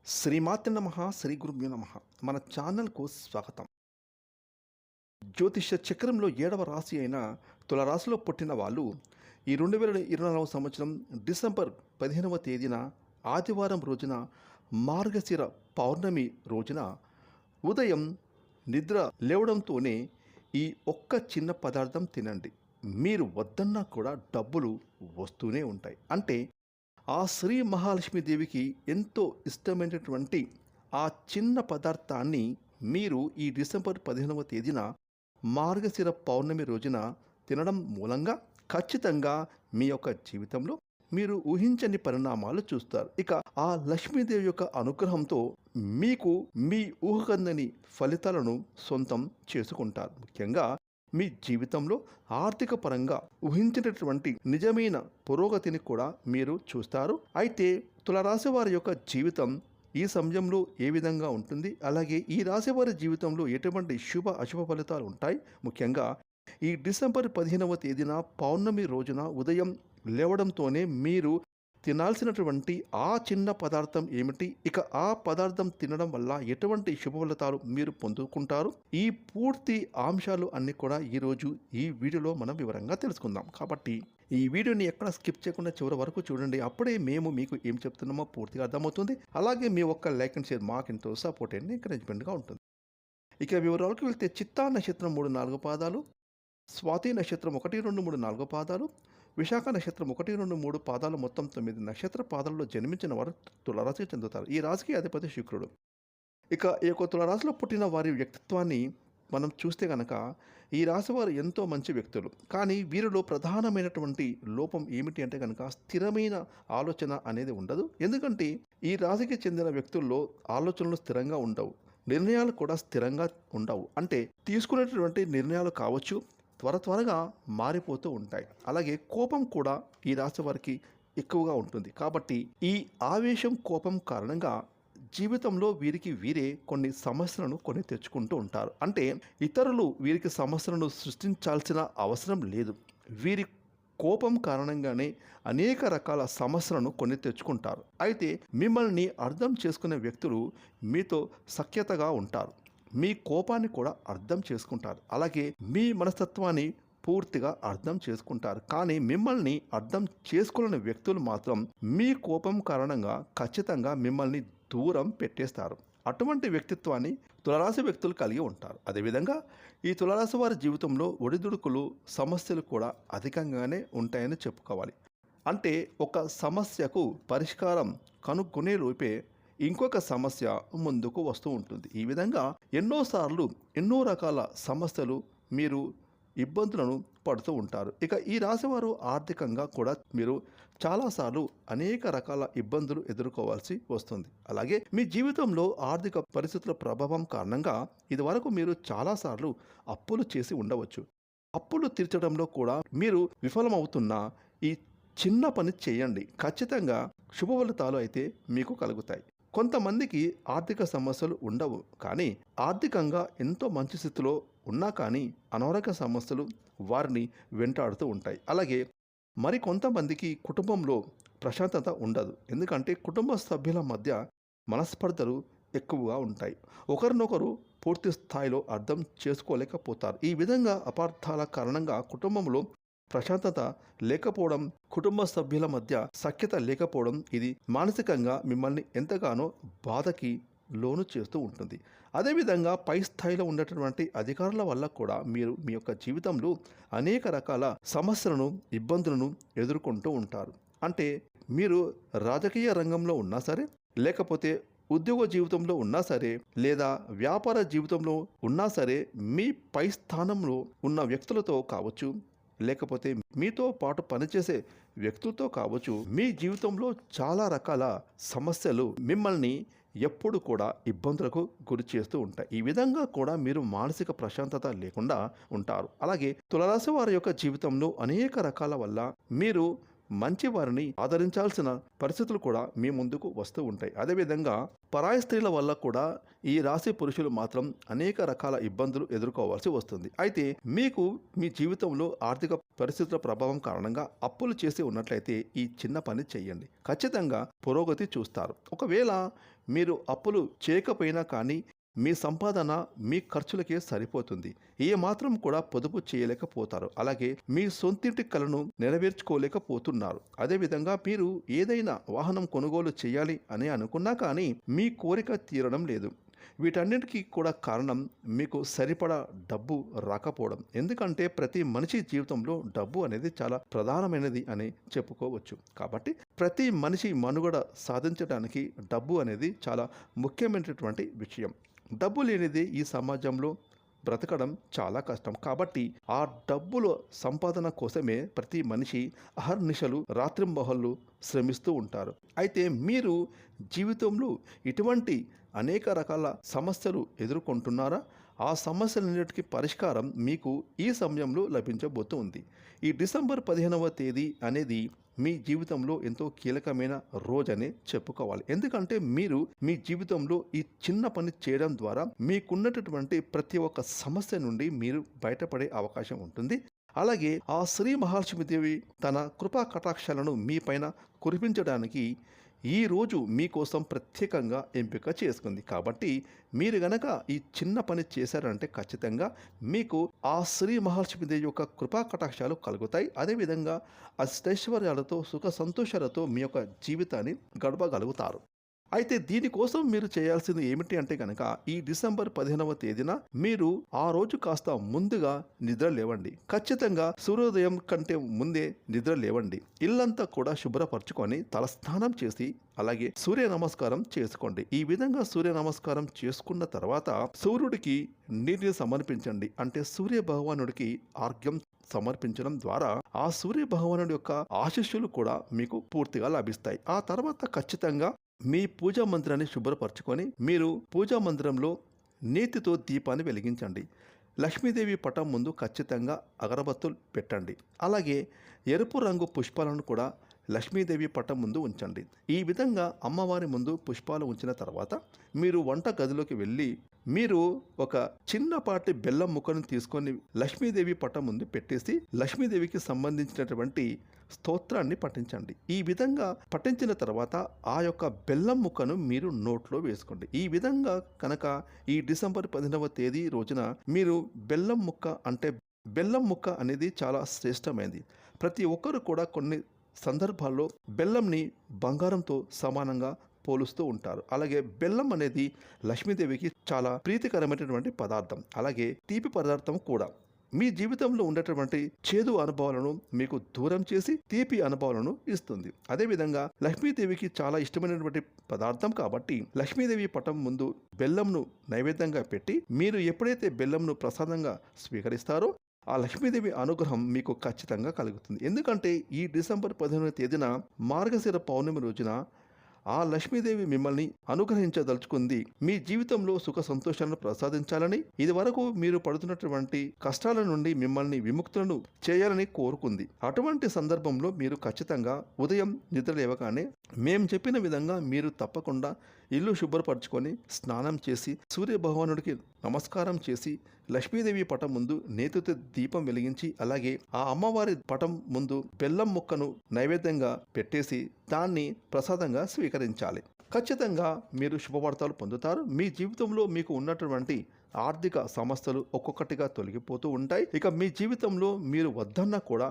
శ్రీమాతే నమః శ్రీ గురుభ్యో నమః. మన ఛానల్కు స్వాగతం. జ్యోతిష చక్రంలో 7వ రాశి అయిన తులారాశిలో పుట్టిన వాళ్ళు ఈ 2024 సంవత్సరం డిసెంబర్ 15వ తేదీన ఆదివారం రోజున మార్గశిర పౌర్ణమి రోజున ఉదయం నిద్ర లేవడంతోనే ఈ ఒక్క చిన్న పదార్థం తినండి. మీరు వద్దన్నా కూడా డబ్బులు వస్తూనే ఉంటాయి. అంటే ఆ శ్రీ మహాలక్ష్మీదేవికి ఎంతో ఇష్టమైనటువంటి ఆ చిన్న పదార్థాన్ని మీరు ఈ డిసెంబర్ 15వ తేదీన మార్గశిర పౌర్ణమి రోజున తినడం మూలంగా ఖచ్చితంగా మీ యొక్క జీవితంలో మీరు ఊహించని పరిణామాలు చూస్తారు. ఇక ఆ లక్ష్మీదేవి యొక్క అనుగ్రహంతో మీకు మీ ఊహకందని ఫలితాలను సొంతం చేసుకుంటారు. ముఖ్యంగా మీ జీవితంలో ఆర్థిక పరంగా ఊహించినటువంటి నిజమైన పురోగతిని కూడా మీరు చూస్తారు. అయితే తులారాశి వారి యొక్క జీవితం ఈ సమయంలో ఏ విధంగా ఉంటుంది, అలాగే ఈ రాశి వారి జీవితంలో ఎటువంటి శుభ అశుభ ఫలితాలు ఉంటాయి, ముఖ్యంగా ఈ డిసెంబర్ 15వ తేదీన పౌర్ణమి రోజున ఉదయం లేవడంతోనే మీరు తినాల్సినటువంటి ఆ చిన్న పదార్థం ఏమిటి, ఇక ఆ పదార్థం తినడం వల్ల ఎటువంటి శుభ ఫలితాలు మీరు పొందుకుంటారు, ఈ పూర్తి అంశాలు అన్నీ కూడా ఈరోజు ఈ వీడియోలో మనం వివరంగా తెలుసుకుందాం. కాబట్టి ఈ వీడియోని ఎక్కడ స్కిప్ చేయకుండా చివరి వరకు చూడండి. అప్పుడే మేము మీకు ఏం చెప్తున్నామో పూర్తిగా అర్థమవుతుంది. అలాగే మీ ఒక్క లైక్ అండ్ షేర్ మాకెంతో సపోర్ట్ అండ్ ఎంకరేజ్మెంట్గా ఉంటుంది. ఇక వివరాలకు వెళ్తే చిత్తా నక్షత్రం 3-4 పాదాలు, స్వాతి నక్షత్రం 1-2-3-4 పాదాలు, విశాఖ నక్షత్రం 1-2-3 పాదాలు, మొత్తం 9 నక్షత్ర పాదాలలో జన్మించిన వారు తులారాశికి చెందుతారు. ఈ రాశికి అధిపతి శుక్రుడు. ఇక ఈ యొక్క తులారాశిలో పుట్టిన వారి వ్యక్తిత్వాన్ని మనం చూస్తే కనుక ఈ రాశి వారు ఎంతో మంచి వ్యక్తులు. కానీ వీరిలో ప్రధానమైనటువంటి లోపం ఏమిటి అంటే కనుక స్థిరమైన ఆలోచన అనేది ఉండదు. ఎందుకంటే ఈ రాశికి చెందిన వ్యక్తుల్లో ఆలోచనలు స్థిరంగా ఉండవు, నిర్ణయాలు కూడా స్థిరంగా ఉండవు. అంటే తీసుకునేటటువంటి నిర్ణయాలు కావచ్చు త్వరగా మారిపోతూ ఉంటాయి. అలాగే కోపం కూడా ఈ రాశి వారికి ఎక్కువగా ఉంటుంది. కాబట్టి ఈ ఆవేశం కోపం కారణంగా జీవితంలో వీరే కొన్ని సమస్యలను కొని తెచ్చుకుంటూ ఉంటారు. అంటే ఇతరులు వీరికి సమస్యలను సృష్టించాల్సిన అవసరం లేదు. వీరి కోపం కారణంగానే అనేక రకాల సమస్యలను కొని తెచ్చుకుంటారు. అయితే మిమ్మల్ని అర్థం చేసుకునే వ్యక్తులు మీతో సఖ్యతగా ఉంటారు, మీ కోపాన్ని కూడా అర్థం చేసుకుంటారు, అలాగే మీ మనస్తత్వాన్ని పూర్తిగా అర్థం చేసుకుంటారు. కానీ మిమ్మల్ని అర్థం చేసుకోలేని వ్యక్తులు మాత్రం మీ కోపం కారణంగా ఖచ్చితంగా మిమ్మల్ని దూరం పెట్టేస్తారు. అటువంటి వ్యక్తిత్వాన్ని తులారాశి వ్యక్తులు కలిగి ఉంటారు. అదేవిధంగా ఈ తులారాశి వారి జీవితంలో ఒడిదుడుకులు సమస్యలు కూడా అధికంగానే ఉంటాయని చెప్పుకోవాలి. అంటే ఒక సమస్యకు పరిష్కారం కనుక్కునే లోపే ఇంకొక సమస్య ముందుకు వస్తూ ఉంటుంది. ఈ విధంగా ఎన్నోసార్లు ఎన్నో రకాల సమస్యలు మీరు ఇబ్బందులను పడుతూ ఉంటారు. ఇక ఈ రాశివారు ఆర్థికంగా కూడా మీరు చాలాసార్లు అనేక రకాల ఇబ్బందులు ఎదుర్కోవాల్సి వస్తుంది. అలాగే మీ జీవితంలో ఆర్థిక పరిస్థితుల ప్రభావం కారణంగా ఇదివరకు మీరు చాలాసార్లు అప్పులు చేసి ఉండవచ్చు. అప్పులు తీర్చడంలో కూడా మీరు విఫలమవుతున్న ఈ చిన్న పని చేయండి, ఖచ్చితంగా శుభ ఫలితాలు అయితే మీకు కలుగుతాయి. కొంతమందికి ఆర్థిక సమస్యలు ఉండవు, కానీ ఆర్థికంగా ఎంతో మంచి స్థితిలో ఉన్నా కానీ అనారోగ్య సమస్యలు వారిని వెంటాడుతూ ఉంటాయి. అలాగే మరి కొంతమందికి కుటుంబంలో ప్రశాంతత ఉండదు. ఎందుకంటే కుటుంబ సభ్యుల మధ్య మనస్పర్ధలు ఎక్కువగా ఉంటాయి. ఒకరినొకరు పూర్తి స్థాయిలో అర్థం చేసుకోలేకపోతారు. ఈ విధంగా అపార్థాల కారణంగా కుటుంబంలో ప్రశాంతత లేకపోవడం, కుటుంబ సభ్యుల మధ్య సఖ్యత లేకపోవడం, ఇది మానసికంగా మిమ్మల్ని ఎంతగానో బాధకి లోను చేస్తూ ఉంటుంది. అదేవిధంగా పై స్థాయిలో ఉన్నటువంటి అధికారుల వల్ల కూడా మీరు మీ యొక్క జీవితంలో అనేక రకాల సమస్యలను ఇబ్బందులను ఎదుర్కొంటూ ఉంటారు. అంటే మీరు రాజకీయ రంగంలో ఉన్నా సరే, లేకపోతే ఉద్యోగ జీవితంలో ఉన్నా సరే, లేదా వ్యాపార జీవితంలో ఉన్నా సరే, మీ పై స్థానంలో ఉన్న వ్యక్తులతో కావచ్చు, లేకపోతే మీతో పాటు పనిచేసే వ్యక్తులతో కావచ్చు, మీ జీవితంలో చాలా రకాల సమస్యలు మిమ్మల్ని ఎప్పుడు కూడా ఇబ్బందులకు గురి చేస్తూ ఉంటాయి. ఈ విధంగా కూడా మీరు మానసిక ప్రశాంతత లేకుండా ఉంటారు. అలాగే తులారాశి వారి యొక్క జీవితంలో అనేక రకాల వల్ల మీరు మంచి వారిని ఆదరించాల్సిన పరిస్థితులు కూడా మీ ముందుకు వస్తూ ఉంటాయి. అదేవిధంగా పరాయి స్త్రీల వల్ల కూడా ఈ రాశి పురుషులు మాత్రం అనేక రకాల ఇబ్బందులు ఎదుర్కోవాల్సి వస్తుంది. అయితే మీకు మీ జీవితంలో ఆర్థిక పరిస్థితుల ప్రభావం కారణంగా అప్పులు చేసి ఉన్నట్లయితే ఈ చిన్న పని చేయండి, ఖచ్చితంగా పురోగతి చూస్తారు. ఒకవేళ మీరు అప్పులు చేయకపోయినా కానీ మీ సంపాదన మీ ఖర్చులకే సరిపోతుంది. ఏ మాత్రం కూడా పొదుపు చేయలేకపోతారు. అలాగే మీ సొంతింటి కలను నెరవేర్చుకోలేకపోతున్నారు. అదేవిధంగా మీరు ఏదైనా వాహనం కొనుగోలు చేయాలి అని అనుకున్నా కానీ మీ కోరిక తీరడం లేదు. వీటన్నిటికీ కూడా కారణం మీకు సరిపడా డబ్బు రాకపోవడం. ఎందుకంటే ప్రతి మనిషి జీవితంలో డబ్బు అనేది చాలా ప్రధానమైనది అని చెప్పుకోవచ్చు. కాబట్టి ప్రతి మనిషి మనుగడ సాధించడానికి డబ్బు అనేది చాలా ముఖ్యమైనటువంటి విషయం. డబ్బు లేనిదే ఈ సమాజంలో బ్రతకడం చాలా కష్టం. కాబట్టి ఆ డబ్బుల సంపాదన కోసమే ప్రతి మనిషి అహర్నిశలు రాత్రింబహళ్ళు శ్రమిస్తూ ఉంటారు. అయితే మీరు జీవితంలో ఇటువంటి అనేక రకాల సమస్యలు ఎదుర్కొంటున్నారా? ఆ సమస్యలన్నిటికీ పరిష్కారం మీకు ఈ సమయంలో లభించబోతుంది. ఈ డిసెంబర్ 15వ తేదీ అనేది మీ జీవితంలో ఎంతో కీలకమైన రోజనే చెప్పుకోవాలి. ఎందుకంటే మీరు మీ జీవితంలో ఈ చిన్న పని చేయడం ద్వారా మీకున్నటువంటి ప్రతి ఒక్క సమస్య నుండి మీరు బయటపడే అవకాశం ఉంటుంది. అలాగే ఆ శ్రీ మహాలక్ష్మీదేవి తన కృపా కటాక్షాలను మీ పైన కురిపించడానికి ఈ రోజు మీకోసం ప్రత్యేకంగా ఎంపిక చేసుకుంది. కాబట్టి మీరు గనక ఈ చిన్న పని చేశారంటే ఖచ్చితంగా మీకు ఆ శ్రీ మహాలక్ష్మీదేవి యొక్క కృపా కటాక్షాలు కలుగుతాయి. అదేవిధంగా అష్టైశ్వర్యాలతో సుఖ సంతోషాలతో మీ యొక్క జీవితాన్ని గడపగలుగుతారు. అయితే దీనికోసం మీరు చేయాల్సింది ఏమిటి అంటే కనుక ఈ డిసెంబర్ 15వ తేదీన మీరు ఆ రోజు కాస్త ముందుగా నిద్ర లేవండి. ఖచ్చితంగా సూర్యోదయం కంటే ముందే నిద్ర లేవండి. ఇల్లంతా కూడా శుభ్రపరచుకొని తలస్నానం చేసి అలాగే సూర్య నమస్కారం చేసుకోండి. ఈ విధంగా సూర్య నమస్కారం చేసుకున్న తర్వాత సూర్యుడికి నీటిని సమర్పించండి. అంటే సూర్య భగవానుడికి ఆర్ఘ్యం సమర్పించడం ద్వారా ఆ సూర్య భగవానుడి యొక్క ఆశీస్సులు కూడా మీకు పూర్తిగా లభిస్తాయి. ఆ తర్వాత ఖచ్చితంగా మీ పూజా మందిరాన్ని శుభ్రపరచుకొని మీరు పూజా మందిరంలో నేతితో దీపాన్ని వెలిగించండి. లక్ష్మీదేవి పటం ముందు ఖచ్చితంగా అగరబత్తులు పెట్టండి. అలాగే ఎరుపు రంగు పుష్పాలను కూడా లక్ష్మీదేవి పటం ముందు ఉంచండి. ఈ విధంగా అమ్మవారి ముందు పుష్పాలు ఉంచిన తర్వాత మీరు వంట గదిలోకి వెళ్ళి మీరు ఒక చిన్నపాటి బెల్లం ముక్కను తీసుకొని లక్ష్మీదేవి పటం ముందు పెట్టేసి లక్ష్మీదేవికి సంబంధించినటువంటి స్తోత్రాన్ని పఠించండి. ఈ విధంగా పఠించిన తర్వాత ఆ యొక్క బెల్లం ముక్కను మీరు నోట్లో వేసుకోండి. ఈ విధంగా కనుక ఈ డిసెంబర్ 15వ తేదీ రోజున మీరు బెల్లం ముక్క అనేది చాలా శ్రేష్టమైనది. ప్రతి ఒక్కరు కూడా కొన్ని సందర్భాల్లో బెల్లంని బంగారంతో సమానంగా పోలుస్తూ ఉంటారు. అలాగే బెల్లం అనేది లక్ష్మీదేవికి చాలా ప్రీతికరమైనటువంటి పదార్థం. అలాగే తీపి పదార్థం కూడా. మీ జీవితంలో ఉండేటువంటి చేదు అనుభవాలను మీకు దూరం చేసి తీపి అనుభవాలను ఇస్తుంది. అదేవిధంగా లక్ష్మీదేవికి చాలా ఇష్టమైనటువంటి పదార్థం కాబట్టి లక్ష్మీదేవి పటం ముందు బెల్లంను నైవేద్యంగా పెట్టి మీరు ఎప్పుడైతే బెల్లంను ప్రసాదంగా స్వీకరిస్తారో ఆ లక్ష్మీదేవి అనుగ్రహం మీకు ఖచ్చితంగా కలుగుతుంది. ఎందుకంటే ఈ డిసెంబర్ 15వ తేదీన మార్గశిర పౌర్ణమి రోజున ఆ లక్ష్మీదేవి మిమ్మల్ని అనుగ్రహించదలుచుకుంది. మీ జీవితంలో సుఖ సంతోషాలను ప్రసాదించాలని, ఇది వరకు మీరు పడుతున్నటువంటి కష్టాల నుండి మిమ్మల్ని విముక్తులను చేయాలని కోరుకుంది. అటువంటి సందర్భంలో మీరు ఖచ్చితంగా ఉదయం నిద్ర లేవగానే మేము చెప్పిన విధంగా మీరు తప్పకుండా ఇల్లు శుభ్రపరచుకొని స్నానం చేసి సూర్య భగవానుడికి నమస్కారం చేసి లక్ష్మీదేవి పటం ముందు నేతితో దీపం వెలిగించి అలాగే ఆ అమ్మవారి పటం ముందు బెల్లం ముక్కను నైవేద్యంగా పెట్టేసి దాన్ని ప్రసాదంగా స్వీకరించాలి. ఖచ్చితంగా మీరు శుభవార్తలు పొందుతారు. మీ జీవితంలో మీకు ఉన్నటువంటి ఆర్థిక సమస్యలు ఒక్కొక్కటిగా తొలగిపోతూ ఉంటాయి. ఇక మీ జీవితంలో మీరు వద్దన్నా కూడా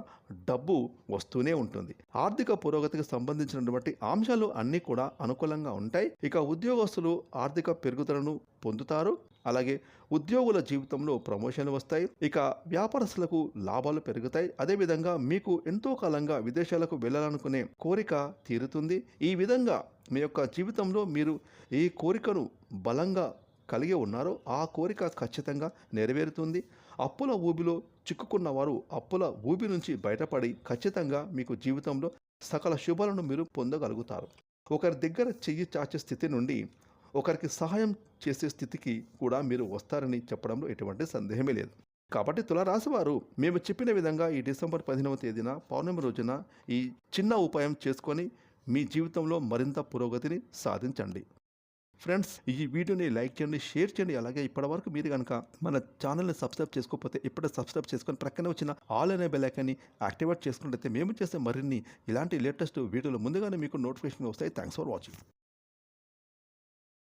డబ్బు వస్తూనే ఉంటుంది. ఆర్థిక పురోగతికి సంబంధించినటువంటి అంశాలు అన్నీ కూడా అనుకూలంగా ఉంటాయి. ఇక ఉద్యోగస్తులు ఆర్థిక పెరుగుదలను పొందుతారు. అలాగే ఉద్యోగుల జీవితంలో ప్రమోషన్లు వస్తాయి. ఇక వ్యాపారస్తులకు లాభాలు పెరుగుతాయి. అదేవిధంగా మీకు ఎంతో కాలంగా విదేశాలకు వెళ్ళాలనుకునే కోరిక తీరుతుంది. ఈ విధంగా మీ యొక్క జీవితంలో మీరు ఈ కోరికను బలంగా కలిగి ఉన్నారో ఆ కోరిక ఖచ్చితంగా నెరవేరుతుంది. అప్పుల ఊబిలో చిక్కుకున్న వారు అప్పుల ఊబి నుంచి బయటపడి ఖచ్చితంగా మీకు జీవితంలో సకల శుభాలను మీరు పొందగలుగుతారు. ఒకరి దగ్గర చెయ్యి చాచే స్థితి నుండి ఒకరికి సహాయం చేసే స్థితికి కూడా మీరు వస్తారని చెప్పడంలో ఎటువంటి సందేహమే లేదు. కాబట్టి తులారాశి వారు మేము చెప్పిన విధంగా ఈ డిసెంబర్ 15వ తేదీన పౌర్ణమి రోజున ఈ చిన్న ఉపాయం చేసుకొని మీ జీవితంలో మరింత పురోగతిని సాధించండి. ఫ్రెండ్స్, ఈ వీడియోని లైక్ చేయండి, షేర్ చేయండి. అలాగే ఇప్పటివరకు మీరు కనుక మన ఛానల్ని సబ్స్క్రైబ్ చేసుకోకపోతే ఇప్పుడే సబ్స్క్రైబ్ చేసుకొని ప్రక్కనే వచ్చిన ఆల్ అనే బెల్ ఐకాన్ని యాక్టివేట్ చేసుకున్నట్లయితే మేము చేసే మరిన్ని ఇలాంటి లేటెస్ట్ వీడియోలు ముందుగానే మీకు నోటిఫికేషన్ వస్తాయి. Thanks for watching.